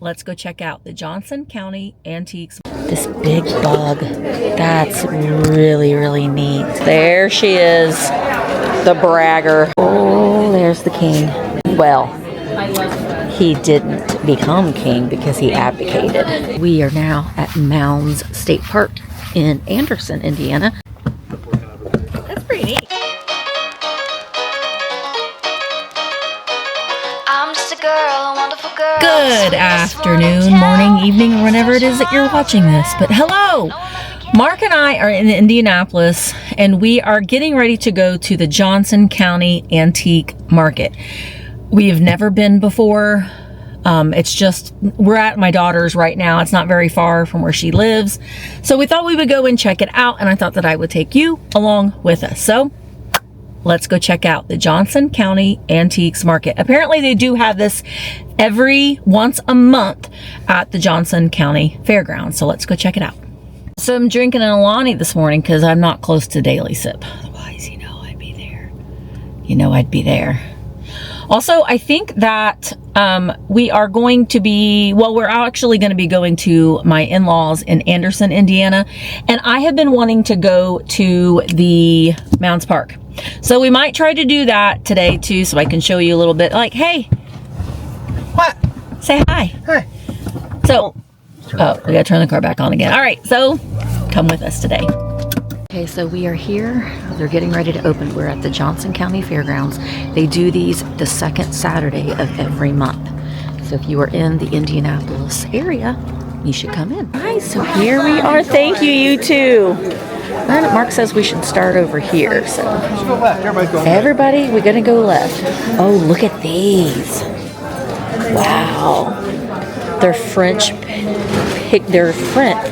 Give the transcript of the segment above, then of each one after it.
Let's go check out the Johnson County Antiques. This big bug, that's really, really neat. There she is, the bragger. Oh, there's the king. Well, he didn't become king because he abdicated. We are now at Mounds State Park in Anderson, Indiana. That's pretty neat. I'm just a girl, a wonderful girl. Good afternoon, morning, evening, or whenever it is that you're watching this. But hello! Mark and I are in Indianapolis, and we are getting ready to go to the Johnson County Antique Market. We have never been before. It's just, we're at my daughter's right now. It's not very far from where she lives. So we thought we would go and check it out, and I thought that I would take you along with us. So let's go check out the Johnson County Antiques Market. Apparently they do have this once a month at the Johnson County Fairgrounds. So let's go check it out. So I'm drinking an Alani this morning because I'm not close to Daily Sip. Otherwise, I'd be there. I'd be there. Also, I think that we are going to be, we're actually going to be going to my in-laws in Anderson, Indiana. And I have been wanting to go to the Mounds Park. So we might try to do that today too, so I can show you a little bit. Like, hey. What? Say hi. Hi. So, we gotta turn the car back on again. All right, so come with us today. Okay, so we are here. They're getting ready to open. We're at the Johnson County Fairgrounds. They do these the second Saturday of every month. So if you are in the Indianapolis area, you should come in. All right, so here we are. Thank you, you too. Mark says we should start over here. So everybody, we're gonna go left. Oh, look at these. Wow. They're French. They're in French.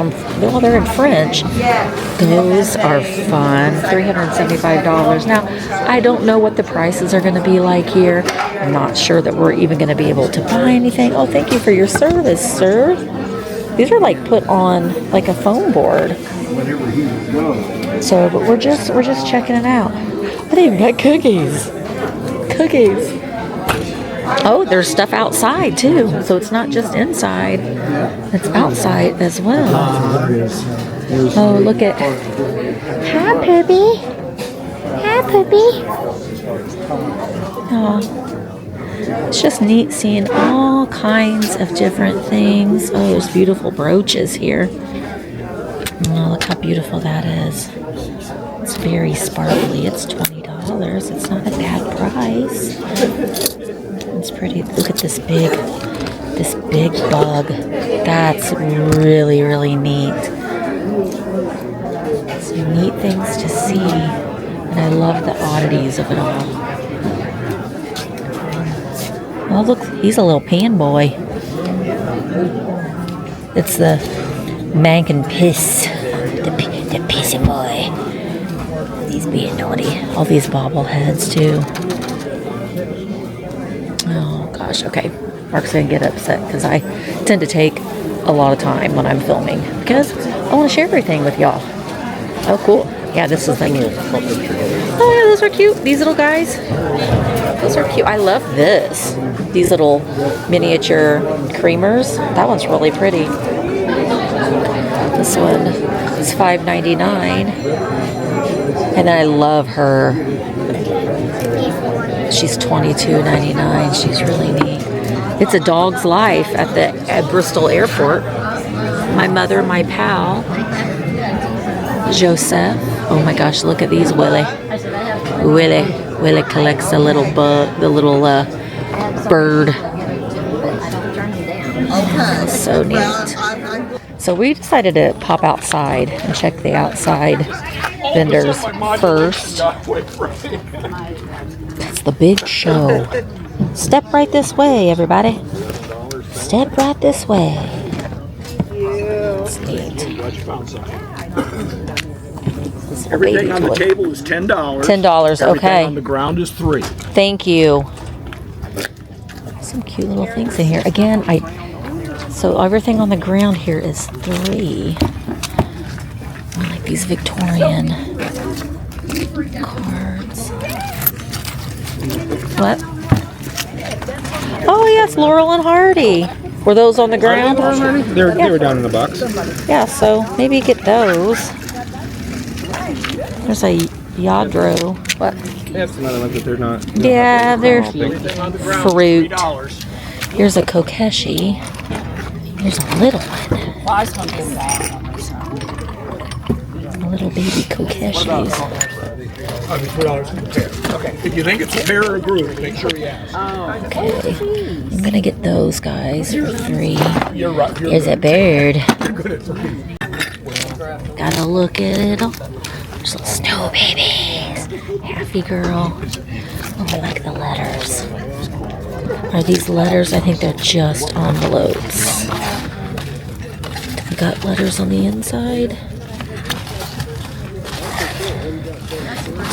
Those are fun. $375. Now, I don't know what the prices are going to be like here. I'm not sure that we're even going to be able to buy anything. Oh, thank you for your service, sir. These are like put on like a foam board. So, but we're just checking it out. Oh, they even got cookies. Cookies. Oh, there's stuff outside too. So it's not just inside. It's outside as well. Oh, look at. Hi, Poopy. Hi, Poopy. Oh. It's just neat seeing all kinds of different things. Oh, there's beautiful brooches here. Oh, look how beautiful that is. It's very sparkly. It's $20. It's not a bad price. It's pretty. Look at this big bug. That's really, really neat. Some neat things to see. And I love the oddities of it all. Oh, look, he's a little pan boy. It's the Mank and Piss. The pissy boy. He's being naughty. All these bobbleheads, too. Oh, gosh. Okay. Mark's going to get upset because I tend to take a lot of time when I'm filming because I want to share everything with y'all. Oh, cool. Yeah, this is like... Oh, yeah, those are cute. These little guys. Those are cute. I love this. These little miniature creamers. That one's really pretty. This one is $5.99. And then I love her. She's $22.99. She's really neat. It's a dog's life at Bristol Airport. My mother, my pal, Joseph. Oh my gosh, look at these, Willie. Willie collects the little bug, the little bird. So neat. So we decided to pop outside and check the outside vendors first. That's the big show. Step right this way, everybody. Step right this way. That's neat. Everything on the table is $10. $10, okay. Everything on the ground is $3. Thank you. Some cute little things in here. Again, so everything on the ground here is $3. I like these Victorian cards. What? Oh yes, Laurel and Hardy. Were those on the ground? They were down in the box. Yeah, so maybe get those. There's a Yadro. What? They have some other ones, but they're not. Yeah, they're fruit. $2. Here's a Kokeshi. Here's a little one. A little baby Kokeshis. I'll be $2 for the pair. Okay. If you think it's a pair or a group, make sure you ask. Okay. I'm gonna get those guys for $3. You're right. There's a bird. You're good at 3. Gotta look at it all. There's little snow babies. Happy girl. Oh, I like the letters. Are these letters? I think they're just envelopes. We got letters on the inside.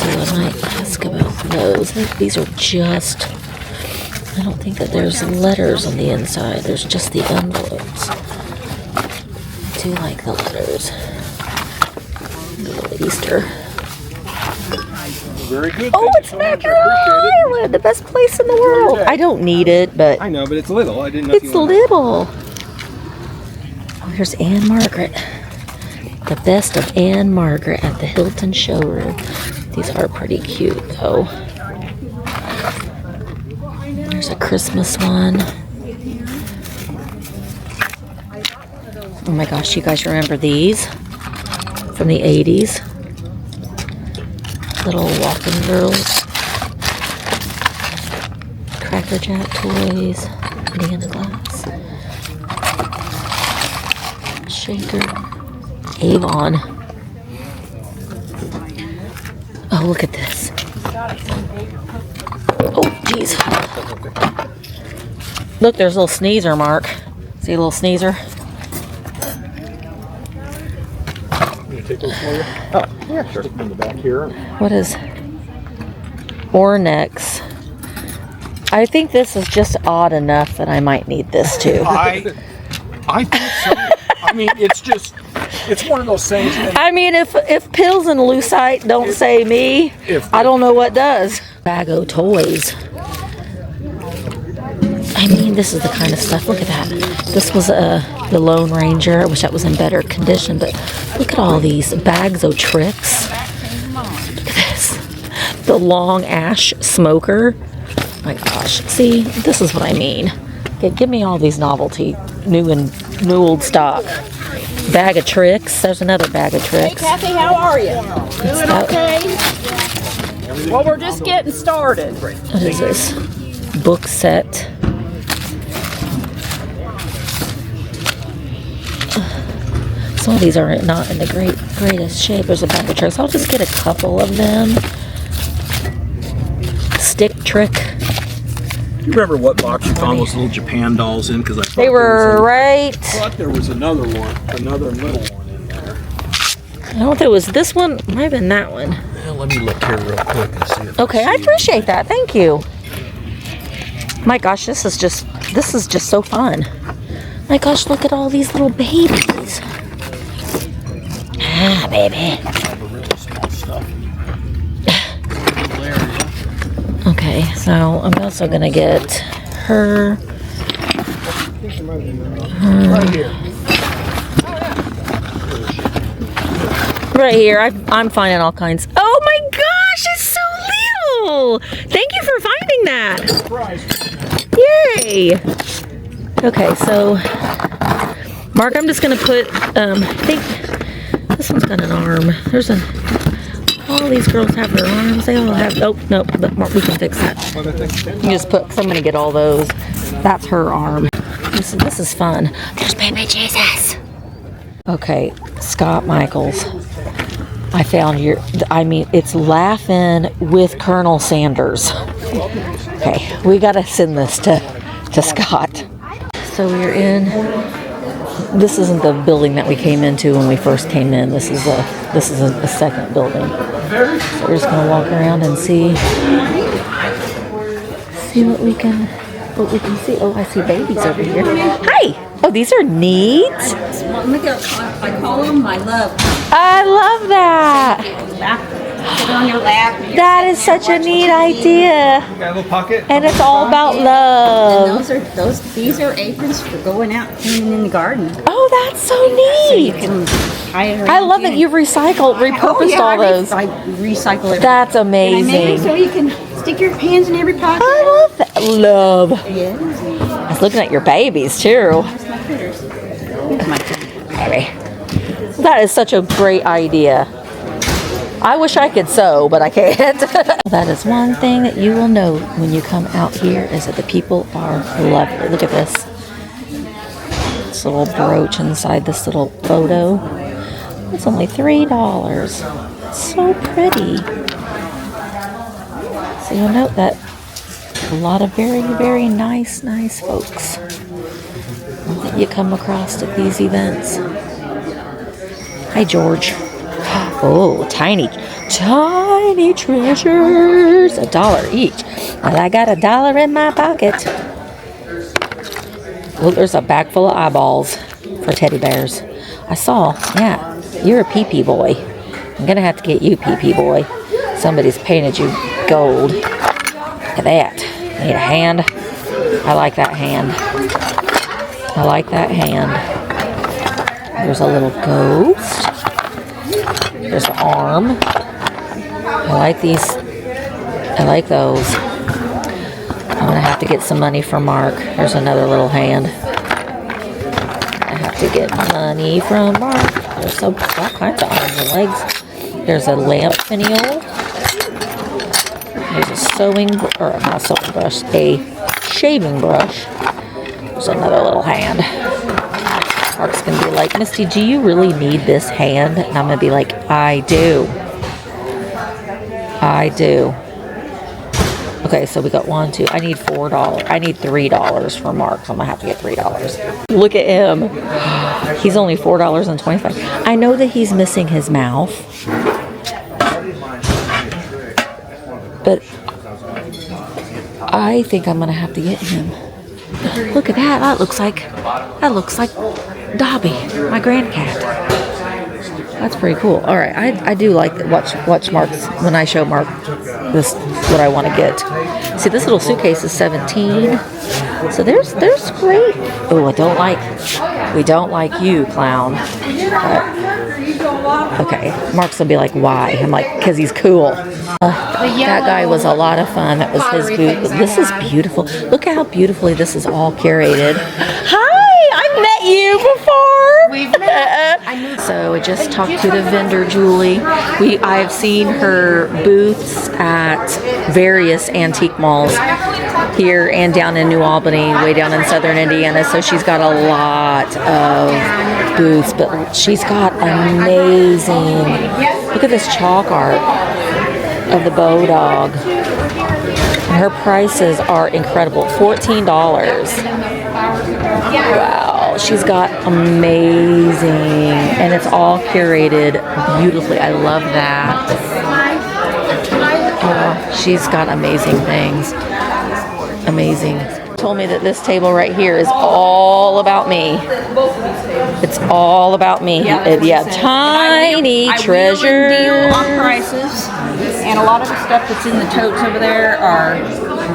So I might ask about those. I think these are just... I don't think that there's letters on the inside. There's just the envelopes. I do like the letters. Little Easter. Very good. Oh, it's Mackerel Island, the best place in the world. I don't need it, but I know, but it's little. I didn't know. it's little. Oh, here's Anne Margaret. The best of Anne Margaret at the Hilton showroom. These are pretty cute, though. There's a Christmas one. Oh my gosh, you guys remember these? From the 80s. Little walking girls. Cracker Jack toys. Banana glass. Shaker. Avon. Oh, look at this. Oh, jeez. Look, there's a little sneezer, Mark. See a little sneezer? Take those for you? Oh, yeah, sure. Stick them in the back here. What is Ornex? I think this is just odd enough that I might need this too. I think so. I mean, it's one of those things. I mean, if pills and lucite don't say me, I don't know what does. Bago toys. I mean, this is the kind of stuff. Look at that. This was the Lone Ranger. I wish that was in better condition, but look at all these bags of tricks. Look at this. The long ash smoker. My gosh. See, this is what I mean. Okay, give me all these novelty, new old stock. Bag of tricks. There's another bag of tricks. Hey Kathy, how are you? Doing okay? Well, we're just getting started. What is this? Book set. Some of these are not in the greatest shape. There's a bag of tricks. I'll just get a couple of them. Stick trick. You remember what box you found those little Japan dolls in? Because I thought They were I right. thought there was another one, another little one in there. I don't know if it was this one. Might have been that one. Yeah, let me look here real quick and see if Okay, I appreciate that. Thank you. My gosh, this is just so fun. My gosh, look at all these little babies. Ah, baby. really small stuff. Okay, so I'm also gonna get her. Right here. Right here. I'm finding all kinds. Oh my gosh, it's so little! Thank you for finding that. Surprise. Yay! Okay, so Mark, I'm just gonna put. I think this one's got an arm. All these girls have their arms. They all have. Oh no, but Mark, we can fix that. You just put. So I'm gonna get all those. That's her arm. This is fun. There's baby Jesus. Okay, Scott Michaels. I found your. I mean, it's laughing with Colonel Sanders. Okay, we gotta send this to Scott. So we're in. This isn't the building that we came into when we first came in. This is a second building. So we're just gonna walk around and see what we can see. Oh, I see babies over here. Hi. Oh, these are neat. I call them my love. I love that. Sit on your lap. That is such a neat idea. Got a little pocket. And it's all about love. These are aprons for going out cleaning in the garden. Oh, that's so You neat. can tie it around. I love that you've repurposed all those. I recycle it. That's And I made it amazing. so you can stick your hands in every pocket. I love that. Love. Yeah. I was looking at your babies too. Baby. That is such a great idea. I wish I could sew, but I can't. That is one thing that you will know when you come out here is that the people are lovely. Look at this. This little brooch inside this little photo. It's only $3. It's so pretty. So you'll note that a lot of very, very nice folks that you come across at these events. Hi, George. Oh, tiny treasures. $1 each. And I got $1 in my pocket. Look, there's a bag full of eyeballs for teddy bears. I saw, yeah, you're a pee-pee boy. I'm gonna have to get you, pee-pee boy. Somebody's painted you gold. Look at that. I need a hand. I like that hand. I like that hand. There's a little ghost. There's an arm. I like these. I like those. I'm gonna have to get some money from Mark. There's another little hand. I have to get money from Mark. There's all kinds of arms and legs. There's a lamp finial. There's a not sewing brush, a shaving brush. There's another little hand. Mark's gonna be like, Misty, do you really need this hand? And I'm gonna be like, I do. I do. Okay, so we got 1, 2. I need $4. I need $3 for Mark, so I'm gonna have to get $3. Look at him. He's only $4.25. I know that he's missing his mouth, but I think I'm gonna have to get him. Look at that. That looks like Dobby, my grandcat. That's pretty cool. All right, I do like to watch Mark's when I show Mark this what I want to get. See, this little suitcase is $17. So there's great. Oh, we don't like you, clown. But, okay, Mark's gonna be like, why? I'm like, because he's cool. That guy was a lot of fun. That was his booth. This is beautiful. Look how beautifully this is all curated. Hi, I've met you before. We've met. So I just talked to the vendor, Julie. I've seen her booths at various antique malls here and down in New Albany, way down in southern Indiana. So she's got a lot of booths, but she's got amazing. Look at this chalk art of the Bow Dog. And her prices are incredible. $14. Wow, she's got amazing, and it's all curated beautifully. I love that. Oh, she's got amazing things. Amazing. Told me that this table right here is all about me. It's all about me. Yeah, tiny treasures. I wheel and deal on prices, and a lot of the stuff that's in the totes over there are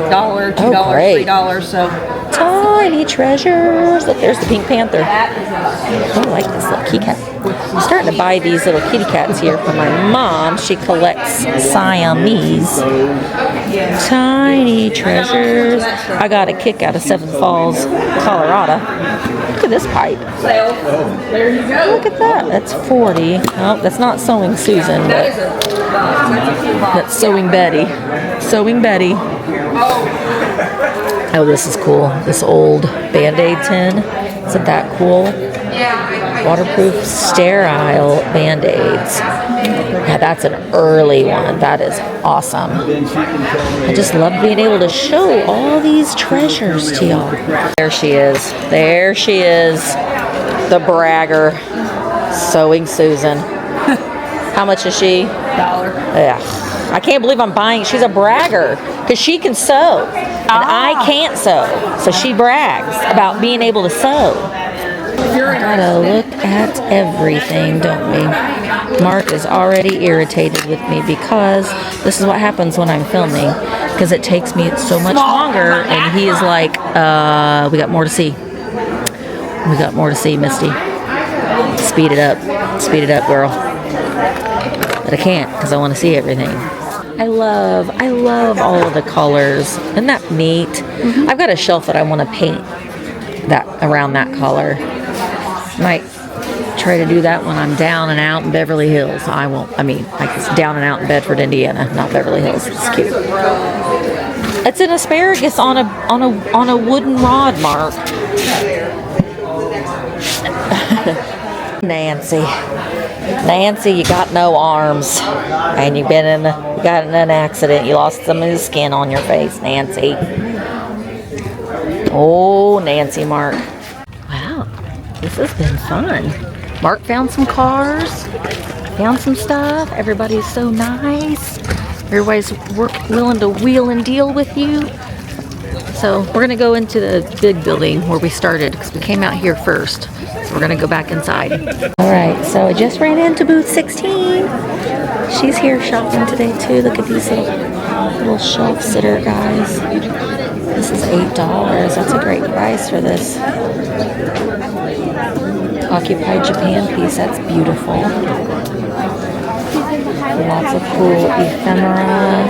$1, $2, $3. So tiny treasures. Look, there's the Pink Panther. I like this little kitty cat. I'm starting to buy these little kitty cats here for my mom. She collects Siamese. Tiny treasures. I got a kick out of Seven Falls, Colorado. Look at this pipe. there you go. Look at that. That's $40. Oh, that's not Sewing Susan, but that's Sewing Betty. Sewing Betty. Oh, this is cool. This old Band-Aid tin. Isn't that cool? Waterproof, sterile Band-Aids. Yeah, that's an early one. That is awesome. I just love being able to show all these treasures to y'all. There she is. There she is. The bragger. Sewing Susan. How much is she? $1. Yeah. I can't believe I'm buying. She's a bragger because she can sew. And I can't sew. So she brags about being able to sew. If you're an gotta look at everything, don't we? Mark is already irritated with me because this is what happens when I'm filming, because it takes me so much longer, and he is like, we got more to see. We got more to see, Misty. Speed it up. Speed it up, girl. But I can't because I want to see everything. I love all of the colors. Isn't that neat? I've got a shelf that I want to paint that around that color. Might try to do that when I'm down and out in Beverly Hills. I won't. I mean, like it's down and out in Bedford, Indiana, not Beverly Hills. It's cute. It's an asparagus on a wooden rod, Mark. Nancy, you got no arms, and you got in an accident. You lost some of the skin on your face, Nancy. Oh, Nancy, Mark. Wow, this has been fun. Mark found some cars, found some stuff. Everybody's so nice. Everybody's willing to wheel and deal with you. So we're gonna go into the big building where we started because we came out here first. So we're gonna go back inside. All right, so I just ran into booth 16. She's here shopping today too. Look at these little shelf sitter guys. This is $8. That's a great price for this. Occupied Japan piece, that's beautiful. Lots of cool ephemera.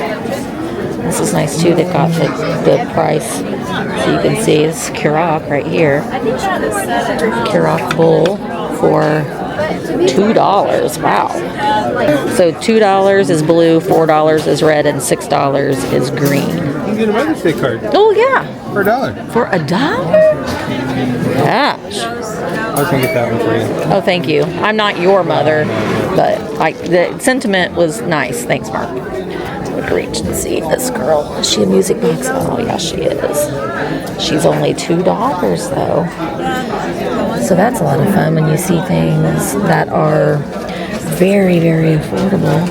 This is nice too. They've got the price, so you can see it's Curated right here. Curated bull for $2. Wow. So $2 is blue, $4 is red, and $6 is green. You can get a Mounds State card. Oh yeah. For $1. For $1? Gosh. I was gonna get that one for you. Oh, thank you. I'm not your mother, but the sentiment was nice. Thanks, Mark. Look, reach and see this girl. Is she a music box? Oh, yeah, she is. She's only $2 though. So that's a lot of fun when you see things that are very, very affordable.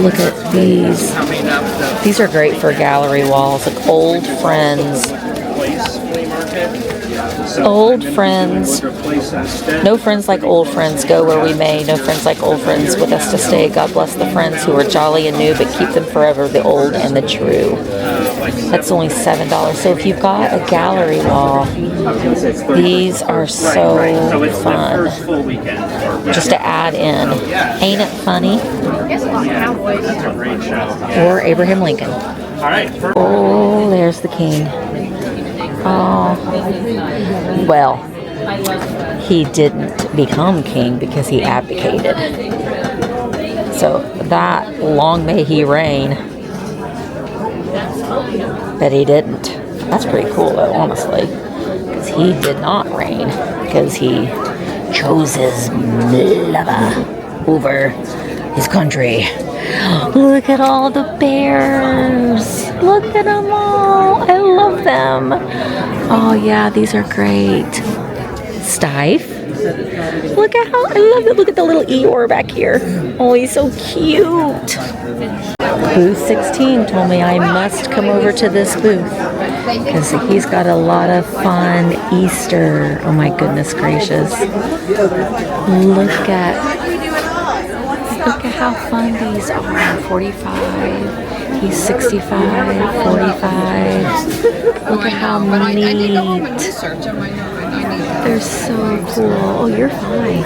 Look at these. These are great for gallery walls. Like old friends. Old friends. No friends like old friends. Go where we may. No friends like old friends with us to stay. God bless the friends who are jolly and new, but keep them forever, the old and the true. That's only $7. So if you've got a gallery wall, these are so fun just to add in. Ain't it funny? Or Abraham Lincoln. Oh, there's the king. Oh, well, he didn't become king because he abdicated. So that long may he reign, but he didn't. That's pretty cool though, honestly, because he did not reign because he chose his lover over his country. Look at all the bears. Look at them all. I love them. Oh yeah, these are great. Stife. Look at how, I love it. Look at the little Eeyore back here. Oh, he's so cute. Booth 16 told me I must come over to this booth because he's got a lot of fun Easter. Oh my goodness gracious. Look at how fun these are. 45. He's 65, 45. Look at how neat. They're so cool. Oh, you're fine.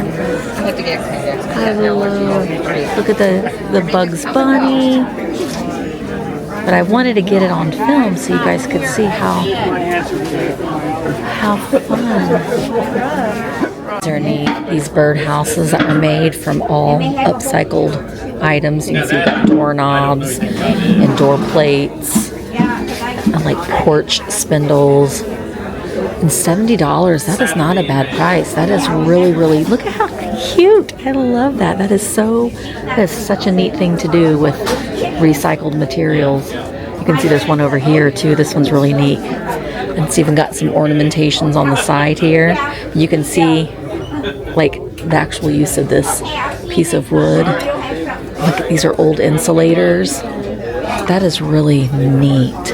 I love. Look at the Bugs Bunny. But I wanted to get it on film so you guys could see how fun. These are neat. These bird houses that were made from all upcycled items. You can see you've got doorknobs and door plates and like porch spindles. And $70, that is not a bad price. That is really, really, look at how cute. I love that. That is such a neat thing to do with recycled materials. You can see there's one over here too. This one's really neat. And it's even got some ornamentations on the side here. You can see like the actual use of this piece of wood. Look, these are old insulators. That is really neat.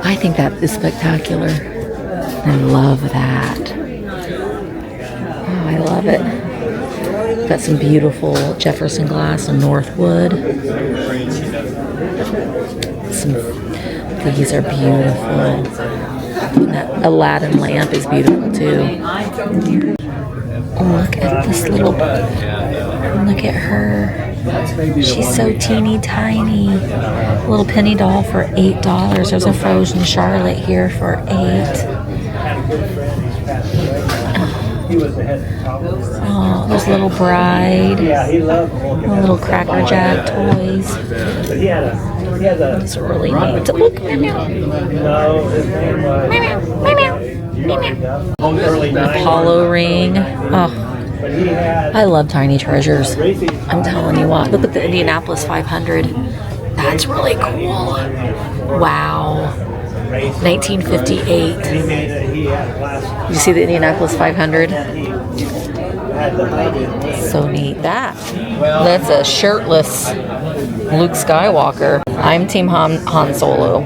I think that is spectacular. I love that. love it. Got some beautiful Jefferson glass and Northwood. These are beautiful. And that Aladdin lamp is beautiful too. Oh, look at this little, look at her. She's so teeny tiny. Little penny doll for $8. There's a frozen Charlotte here for $8. Oh, there's little bride. Little Cracker Jack toys. It's really neat. Look, Apollo ring. Oh, I love tiny treasures. I'm telling you what. Look at the Indianapolis 500. That's really cool. Wow. 1958. You see the Indianapolis 500? So neat. That's a shirtless Luke Skywalker. I'm Team Han Solo.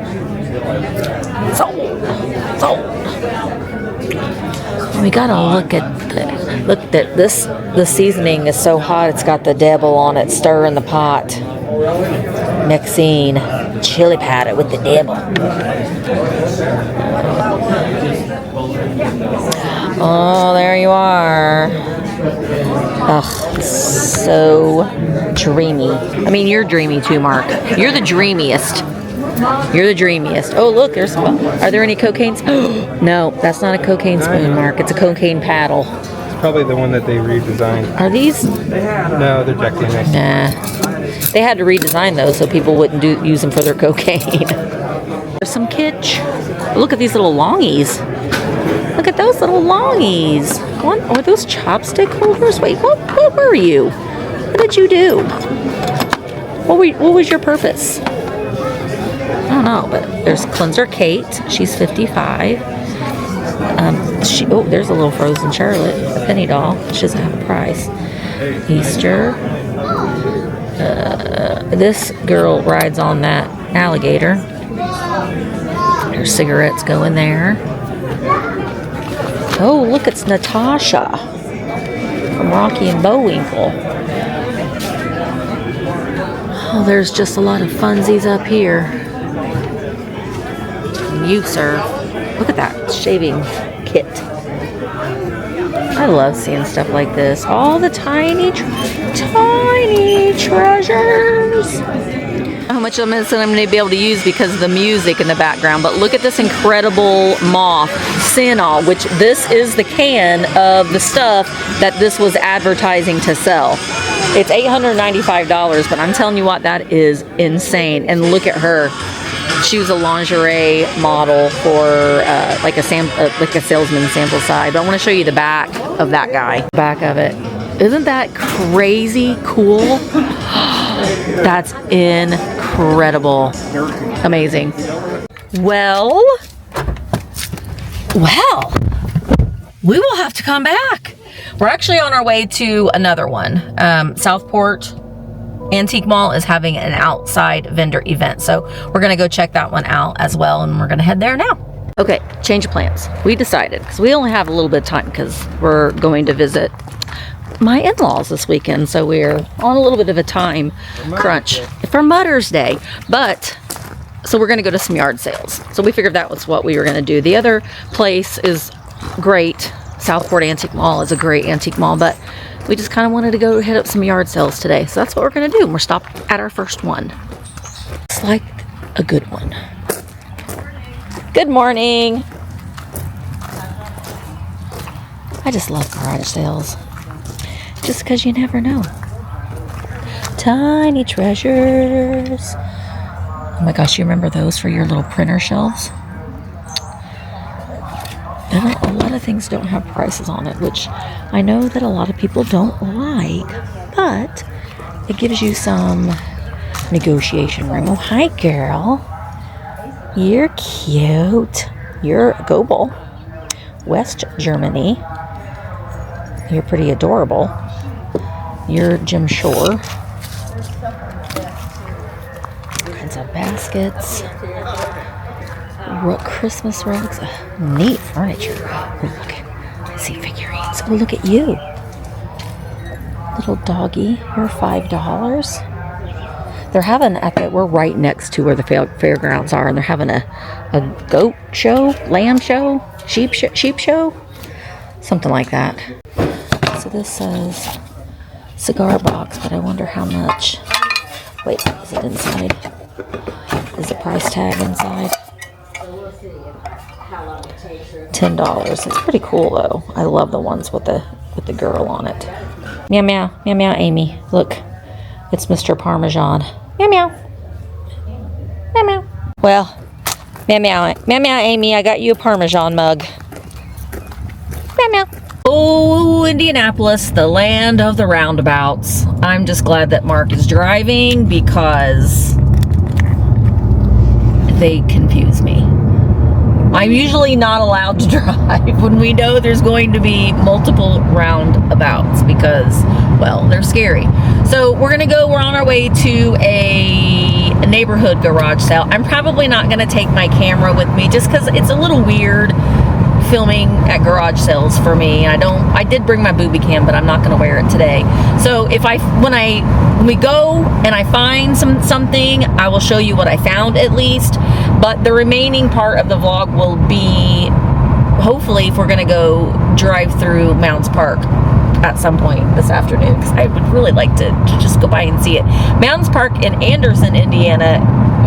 We gotta look at this. The seasoning is so hot. It's got the devil on it. Stir in the pot. Mixing chili powder with the devil. Oh, there you are. Ugh, so dreamy. I mean, you're dreamy too, Mark. You're the dreamiest. You're the dreamiest. Oh, look, there's one. Are there any cocaine spoons? No, that's not a cocaine spoon, Mark. It's a cocaine paddle. It's probably the one that they redesigned. Are these? No, they're Jack Daniels. Nah. They had to redesign those so people wouldn't use them for their cocaine. There's some kitsch. Look at these little longies. Look at those little longies. What are those chopstick holders? Wait, what were you? What did you do? What was your purpose? I don't know, but there's Cleanser Kate. She's 55. There's a little frozen Charlotte, a penny doll. She doesn't have a price. Easter. This girl rides on that alligator. There's cigarettes going there. Oh, look, it's Natasha from Rocky and Bullwinkle. Oh, there's just a lot of funsies up here. And you, sir. Look at that shaving kit. I love seeing stuff like this. All the tiny treasures. How much of this I'm going to be able to use because of the music in the background, but look at this incredible moth, Senol, which this is the can of the stuff that this was advertising to sell. It's $895, but I'm telling you what, that is insane. And look at her. She was a lingerie model for like a salesman sample side. But I want to show you the back of that guy. Back of it. Isn't that crazy cool? That's incredible. Amazing. Well, we will have to come back. We're actually on our way to another one. Southport Antique Mall is having an outside vendor event. So we're going to go check that one out as well. And we're going to head there now. Okay, change of plans. We decided, because we only have a little bit of time because we're going to visit my in-laws this weekend. So we're on a little bit of a time crunch for Mother's Day. But, so we're going to go to some yard sales. So we figured that was what we were going to do. The other place is great. Southport Antique Mall is a great antique mall, but we just kind of wanted to go hit up some yard sales today. So that's what we're going to do. And we're stopped at our first one. It's like a good one. Good morning. I just love garage sales. Just because you never know. Tiny treasures. Oh my gosh, you remember those for your little printer shelves? And a lot of things don't have prices on it, which I know that a lot of people don't like, but it gives you some negotiation room. Oh, hi, girl. You're cute. You're Goebel, West Germany. You're pretty adorable. You're Jim Shore. All kinds of baskets. Christmas rugs. Neat furniture. Oh, look. I see figurines. Oh, look at you. Little doggy. You're $5. They're having we're right next to where the fairgrounds are, and they're having a goat show, lamb show, sheep show, something like that. So this says cigar box, but I wonder how much. Wait, is it inside? Is the price tag inside? $10. It's pretty cool though. I love the ones with the girl on it. Meow meow, meow meow, Amy. Look, it's Mr. Parmesan. Meow meow, meow meow. Well, meow meow, meow meow, Amy. I got you a Parmesan mug. Meow meow. Oh, Indianapolis, the land of the roundabouts. I'm just glad that Mark is driving because they confuse me. I'm usually not allowed to drive when we know there's going to be multiple roundabouts because, well, they're scary. So we're on our way to a neighborhood garage sale. I'm probably not going to take my camera with me just because it's a little weird filming at garage sales for me. I did bring my booby cam, but I'm not going to wear it today. So when we go and I find something, I will show you what I found at least. But the remaining part of the vlog will be, hopefully, if we're going to go drive through Mounds Park at some point this afternoon, because I would really like to just go by and see it. Mounds Park in Anderson, Indiana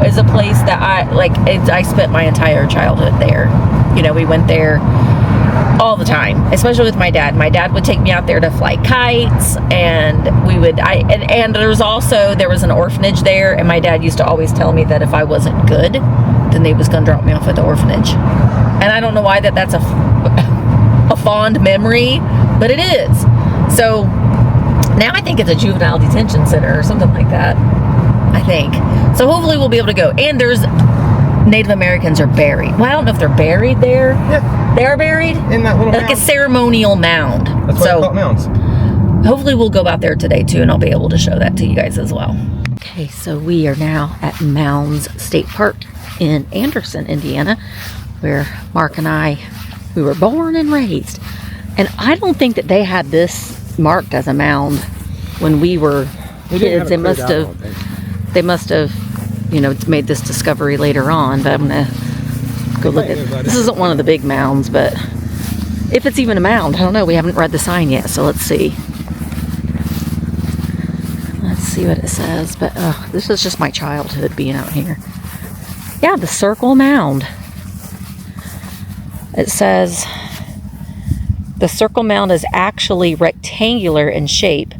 is a place that I spent my entire childhood there. You know, we went there all the time, especially with my dad. My dad would take me out there to fly kites, and there was an orphanage there, and my dad used to always tell me that if I wasn't good, then they was gonna drop me off at the orphanage. And I don't know why that's a fond memory, but it is. So now I think it's a juvenile detention center or something like that, I think. So hopefully we'll be able to go. And there's Native Americans are buried. Well, I don't know if they're buried there. Yeah. They are buried? In that little like mound. A ceremonial mound. That's why they call it mounds. Hopefully we'll go out there today too, and I'll be able to show that to you guys as well. Okay, so we are now at Mounds State Park in Anderson, Indiana, where Mark and we were born and raised. And I don't think that they had this marked as a mound when we were kids. They must have, made this discovery later on, but I'm gonna go look at it. This isn't one of the big mounds, but if it's even a mound, I don't know. We haven't read the sign yet, so let's see. Let's see what it says. But this is just my childhood being out here. Yeah, the Circle Mound. It says the Circle Mound is actually rectangular in shape.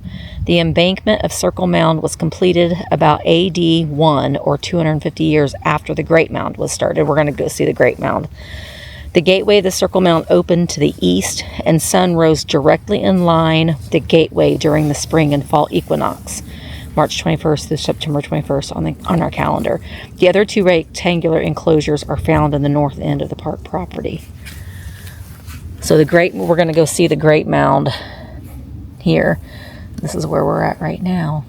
The embankment of Circle Mound was completed about AD 1 or 250 years after the Great Mound was started. We're going to go see the Great Mound. The gateway of the Circle Mound opened to the east, and sun rose directly in line with the gateway during the spring and fall equinox, March 21st through September 21st on our calendar. The other two rectangular enclosures are found in the north end of the park property. So we're going to go see the Great Mound here. This is where we're at right now.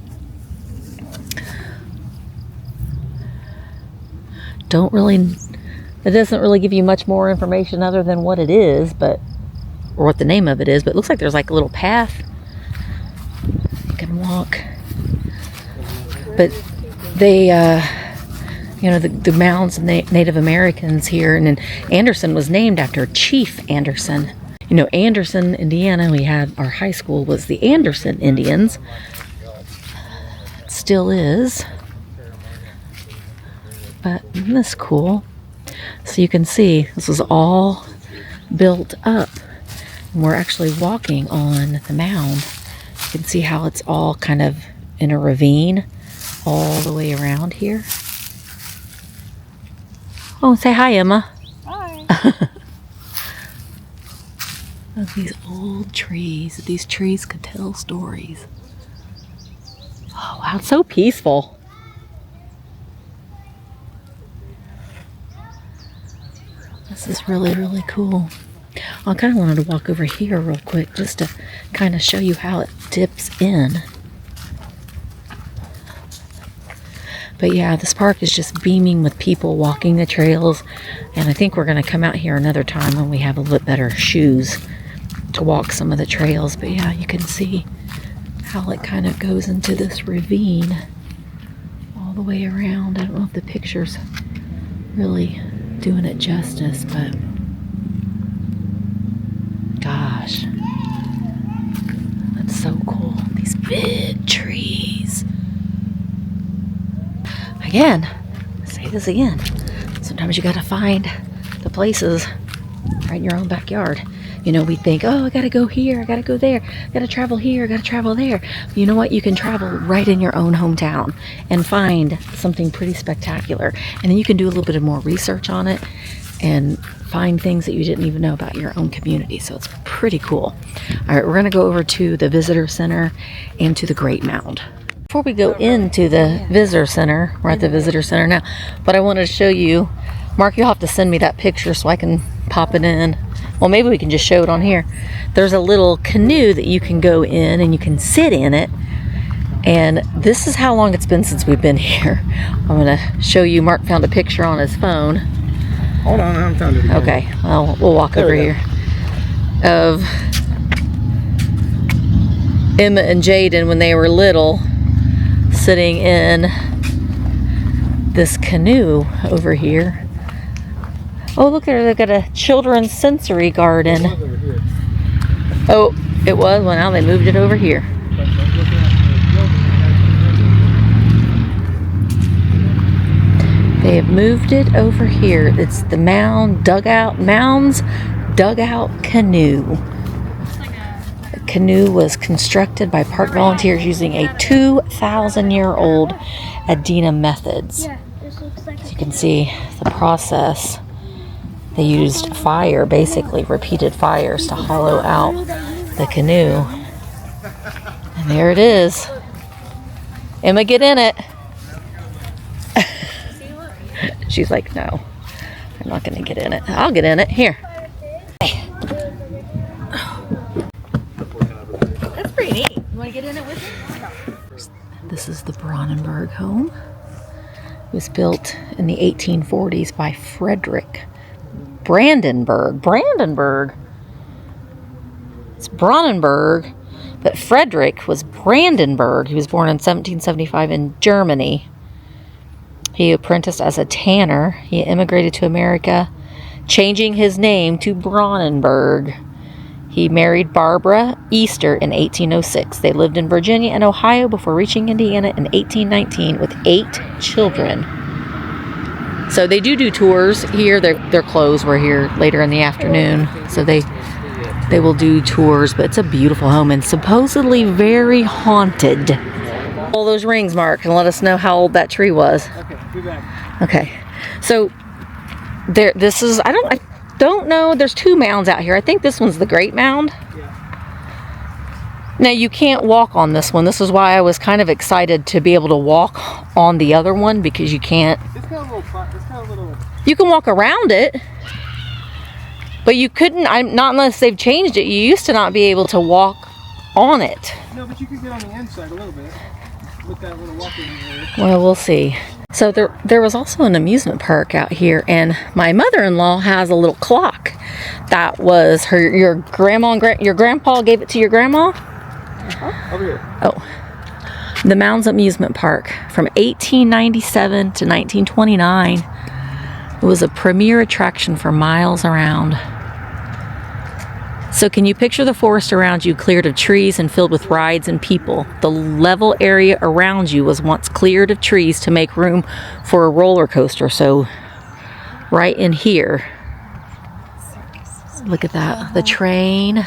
It doesn't really give you much more information other than what it is, or what the name of it is, but it looks like there's like a little path you can walk. But they, the mounds of Native Americans here, and then Anderson was named after Chief Anderson. Anderson, Indiana, our high school was the Anderson Indians. It still is. But isn't this cool? So you can see this was all built up. And we're actually walking on the mound. You can see how it's all kind of in a ravine all the way around here. Oh, say hi, Emma. Hi. These old trees. These trees could tell stories. Oh, wow, it's so peaceful. This is really, really cool. I kind of wanted to walk over here real quick just to kind of show you how it dips in. But yeah, this park is just beaming with people walking the trails. And I think we're going to come out here another time when we have a little bit better shoes to walk some of the trails. But yeah, you can see how it kind of goes into this ravine all the way around. I don't know if the picture's really doing it justice, but gosh, that's so cool. These big trees. Again, say this again. Sometimes you gotta find the places right in your own backyard. You know, we think, oh, I gotta go here, I gotta go there, I gotta travel here, I gotta travel there. You know what? You can travel right in your own hometown and find something pretty spectacular. And then you can do a little bit of more research on it and find things that you didn't even know about your own community. So it's pretty cool. All right, we're gonna go over to the visitor center and to the Great Mound. Before we go into the visitor center, we're at the visitor center now, but I wanted to show you, Mark, you'll have to send me that picture so I can pop it in. Well, maybe we can just show it on here. There's a little canoe that you can go in and you can sit in it. And this is how long it's been since we've been here. I'm gonna show you, Mark found a picture on his phone. Hold on, I haven't found it again. Okay, well, we'll walk over here. Of Emma and Jaden when they were little, sitting in this canoe over here. Oh, look there, they've got a children's sensory garden. Oh, it was? Well, now they moved it over here. They have moved it over here. It's the Mounds Dugout Canoe. The canoe was constructed by park volunteers using a 2,000-year-old Adena methods. As you can see the process. They used fire, basically repeated fires, to hollow out the canoe. And there it is. Emma, get in it. She's like, no, I'm not gonna get in it. I'll get in it. Here. That's pretty neat. You wanna get in it with me? This is the Brandenburg home. It was built in the 1840s by Frederick Brandenburg. It's Brandenburg, but Frederick was Brandenburg. He was born in 1775 in Germany. He apprenticed as a tanner. He immigrated to America, changing his name to Brandenburg. He married Barbara Easter in 1806. They lived in Virginia and Ohio before reaching Indiana in 1819 with 8 children. So they do tours here. They're closed. We're here later in the afternoon, so they will do tours. But it's a beautiful home and supposedly very haunted. All those rings, Mark, and let us know how old that tree was. Okay, do that. Okay, so there. This is I don't know. There's 2 mounds out here. I think this one's the Great Mound. Now you can't walk on this one. This is why I was kind of excited to be able to walk on the other one, because you can't. It's got a little. You can walk around it, but you couldn't. Not unless they've changed it. You used to not be able to walk on it. No, but you could get on the inside a little bit with that little walking area. Well, we'll see. So there was also an amusement park out here, and my mother-in-law has a little clock that was your grandma and your grandpa gave it to your grandma. Over here. Oh, the Mounds Amusement Park from 1897 to 1929. It was a premier attraction for miles around. So can you picture the forest around you cleared of trees and filled with rides and people? The level area around you was once cleared of trees to make room for a roller coaster. So right in here, look at that, the train.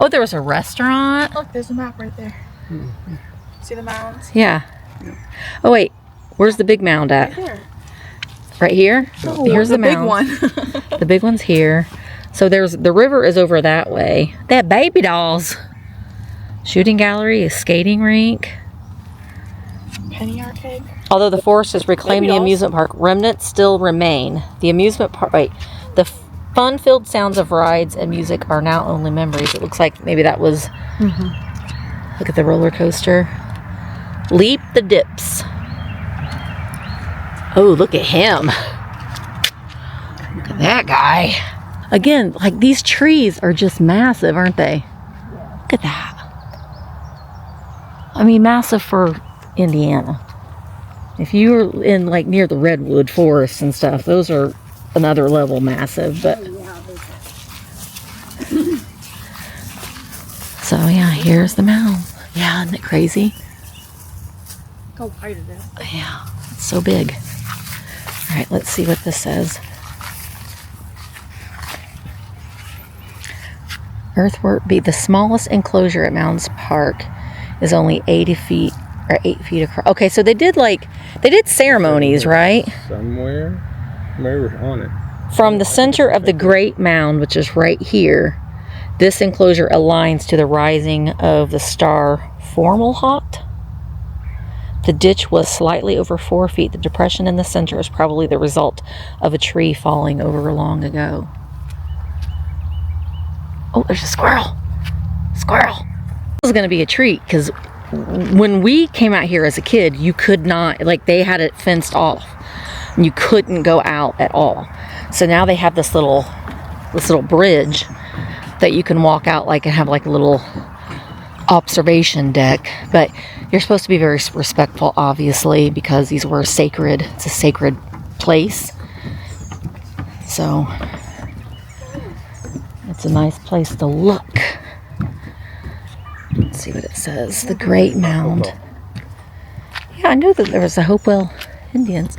Oh, there was a restaurant. Look, there's a map right there. See the mounds? Yeah. Oh wait, where's the big mound at? Right there. Right here? Oh, Here's the big mound. one. The big one's here. So the river is over that way. They have baby dolls. Shooting gallery, a skating rink. Penny arcade. Although the forest has reclaimed Baby the dolls. amusement park, remnants still remain. The amusement park, the fun-filled sounds of rides and music are now only memories. It looks like maybe that was, look at the roller coaster. Leap the dips. Oh, look at him. Look at that guy. Again, like these trees are just massive, aren't they? Look at that. I mean, massive for Indiana. If you're in like near the redwood forests and stuff, those are another level massive, but so yeah, here's the mound. Yeah, isn't it crazy? How wide it is. Yeah, it's so big. All right, let's see what this says. Earthwork be the smallest enclosure at Mounds Park is only 80 feet or 8 feet across. Okay, so they did ceremonies, right? Somewhere on it. From the center of the Great Mound, which is right here, this enclosure aligns to the rising of the star Fomalhaut. The ditch was slightly over 4 feet. The depression in the center is probably the result of a tree falling over long ago. Oh, there's a squirrel. Squirrel. This is going to be a treat because when we came out here as a kid, you could not, like, they had it fenced off. And you couldn't go out at all. So now they have this little bridge that you can walk out like and have like a little observation deck. But you're supposed to be very respectful, obviously, because these were sacred. It's a sacred place. So it's a nice place to look. Let's see what it says. The Great Mound. Yeah, I knew that there was the Hopewell Indians.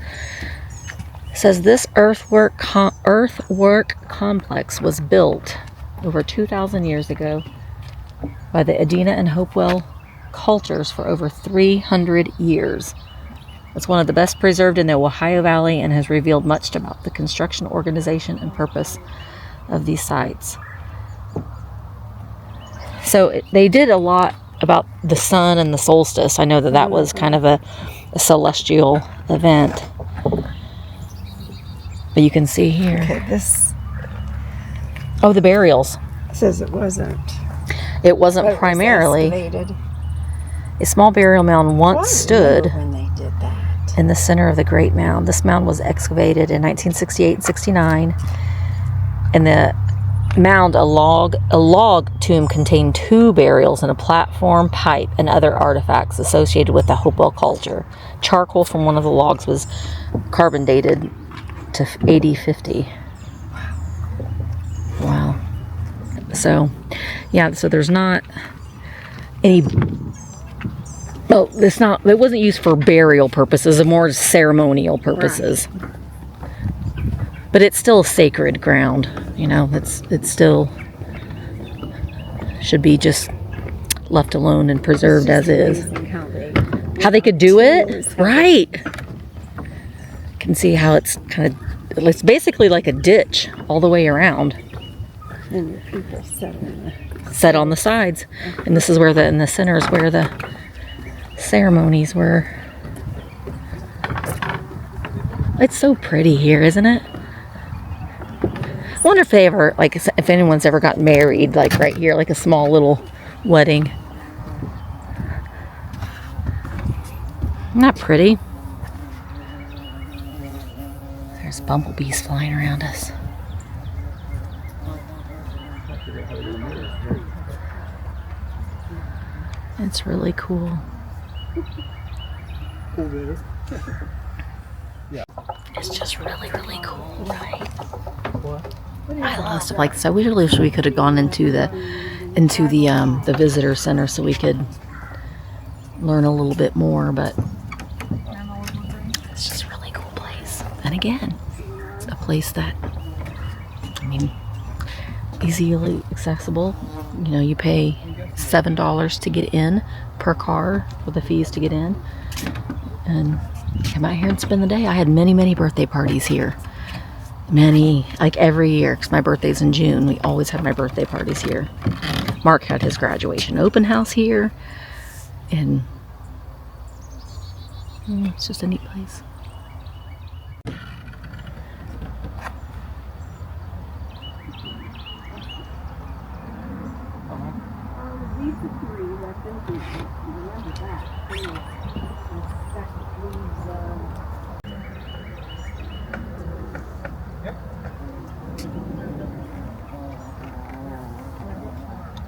It says this earthwork complex was built over 2,000 years ago by the Adena-Hopewell cultures for over 300 years. It's one of the best preserved in the Ohio Valley and has revealed much about the construction, organization, and purpose of these sites. So they did a lot about the sun and the solstice. I know that was kind of a celestial event. But you can see here. Okay, this Oh, the burials. says it wasn't. It wasn't But it was primarily. excavated. A small burial mound once stood When they did that. in the center of the Great Mound. This mound was excavated in 1968 and 69. And the mound, a log tomb contained 2 burials and a platform, pipe, and other artifacts associated with the Hopewell culture. Charcoal from one of the logs was carbon dated to AD 50. Wow. So, yeah, so there's not any. Oh, it wasn't used for burial purposes, it more ceremonial purposes. Right. But it's still sacred ground, you know, it still should be just left alone and preserved as is. How they could do it? Right. You can see how it's it's basically like a ditch all the way around. And people set on the sides. And this is where in the center is where the ceremonies were. It's so pretty here, isn't it? I wonder if they ever, like, if anyone's ever got married, like right here, like a small little wedding. Not pretty. There's bumblebees flying around us. It's really cool. It's just really, really cool, right? I love stuff like this. I really wish we could have gone into the visitor center so we could learn a little bit more, but it's just a really cool place. And again, it's a place that, I mean, easily accessible. You know, you pay $7 to get in per car for the fees to get in, and come out here and spend the day. I had many birthday parties here. Many, like every year, because my birthday's in June. We always had my birthday parties here. Mark had his graduation open house here, and it's just a neat place.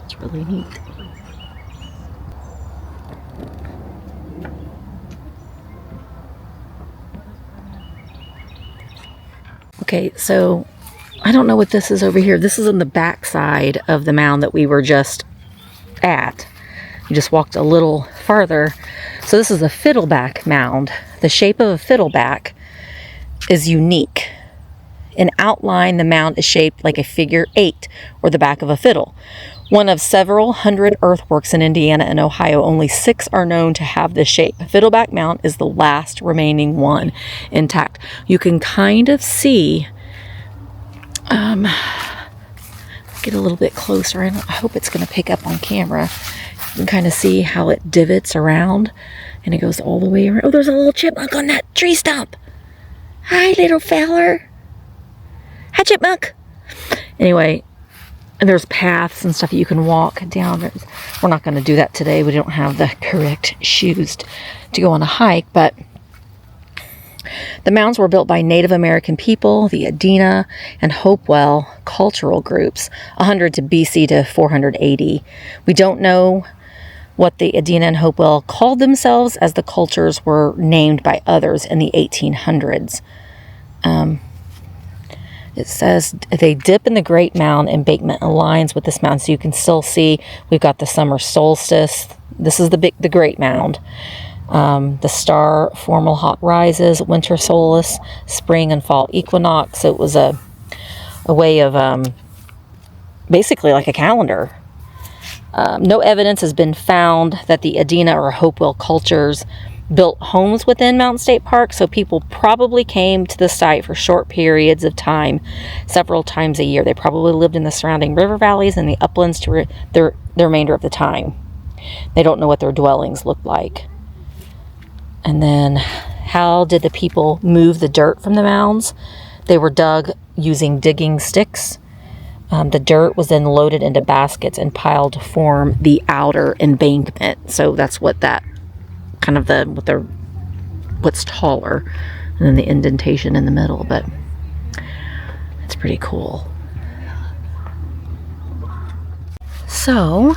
It's really neat. Okay, so I don't know what this is over here. This is on the back side of the mound that we were just at. You just walked a little farther. So this is a fiddleback mound. The shape of a fiddleback is unique. In outline, the mound is shaped like a figure 8 or the back of a fiddle. One of several hundred earthworks in Indiana and Ohio, only 6 are known to have this shape. Fiddleback Mound is the last remaining one intact. You can kind of see, get a little bit closer, and I hope it's going to pick up on camera. You can kind of see how it divots around, and it goes all the way around. Oh, there's a little chipmunk on that tree stump. Hi, little feller. Hi, chipmunk. Anyway, and there's paths and stuff you can walk down. We're not going to do that today. We don't have the correct shoes to go on a hike, but the mounds were built by Native American people, the Adena-Hopewell cultural groups, 100 to BC to 480. We don't know what the Adena-Hopewell called themselves, as the cultures were named by others in the 1800s. It says they dip in the Great Mound embankment aligns with this mound. So you can still see we've got the summer solstice. This is the Great Mound. The star formal hot rises, winter solstice, spring and fall equinox. So it was a way of basically like a calendar. No evidence has been found that the Adena or Hopewell cultures built homes within Mounds State Park, so people probably came to the site for short periods of time, several times a year. They probably lived in the surrounding river valleys and the uplands to the remainder of the time. They don't know what their dwellings looked like. And then, how did the people move the dirt from the mounds? They were dug using digging sticks. The dirt was then loaded into baskets and piled to form the outer embankment. So that's what that kind of what's taller, and then the indentation in the middle, but it's pretty cool. So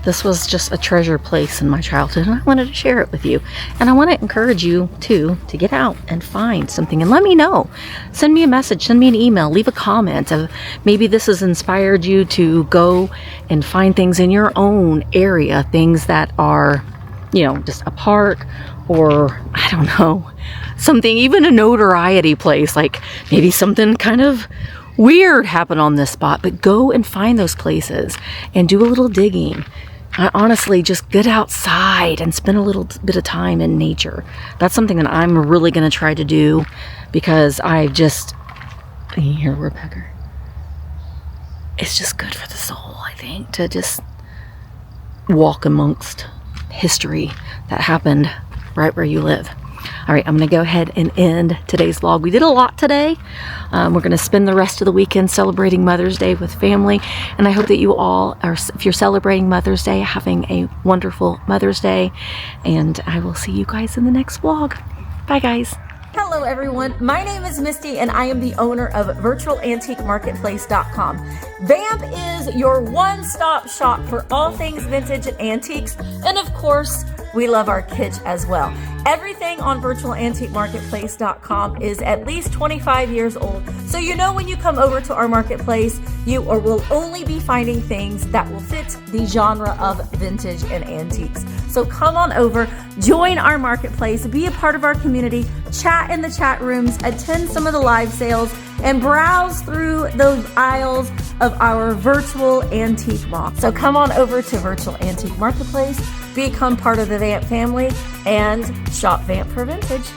this was just a treasure place in my childhood, and I wanted to share it with you. And I want to encourage you too to get out and find something and let me know. Send me a message, send me an email, leave a comment of maybe this has inspired you to go and find things in your own area, things that are, you know, just a park, or I don't know, something, even a notoriety place, like maybe something kind of weird happened on this spot. But go and find those places and do a little digging. I honestly just get outside and spend a little bit of time in nature. That's something that I'm really going to try to do, because I just, you hear woodpecker? It's just good for the soul, I think, to just walk amongst history that happened right where you live. All right, I'm going to go ahead and end today's vlog. We did a lot today. We're going to spend the rest of the weekend celebrating Mother's Day with family, and I hope that you all are, if you're celebrating Mother's Day, having a wonderful Mother's Day, and I will see you guys in the next vlog. Bye, guys. Hello everyone, my name is Misty and I am the owner of virtualantiquemarketplace.com. VAMP is your one-stop shop for all things vintage and antiques, and of course, we love our kitsch as well. Everything on virtualantiquemarketplace.com is at least 25 years old, so you know when you come over to our marketplace, you will only be finding things that will fit the genre of vintage and antiques. So come on over, join our marketplace, be a part of our community, chat in the chat rooms, attend some of the live sales, and browse through those aisles of our virtual antique mall. So come on over to Virtual Antique Marketplace, become part of the VAMP family, and shop VAMP for vintage.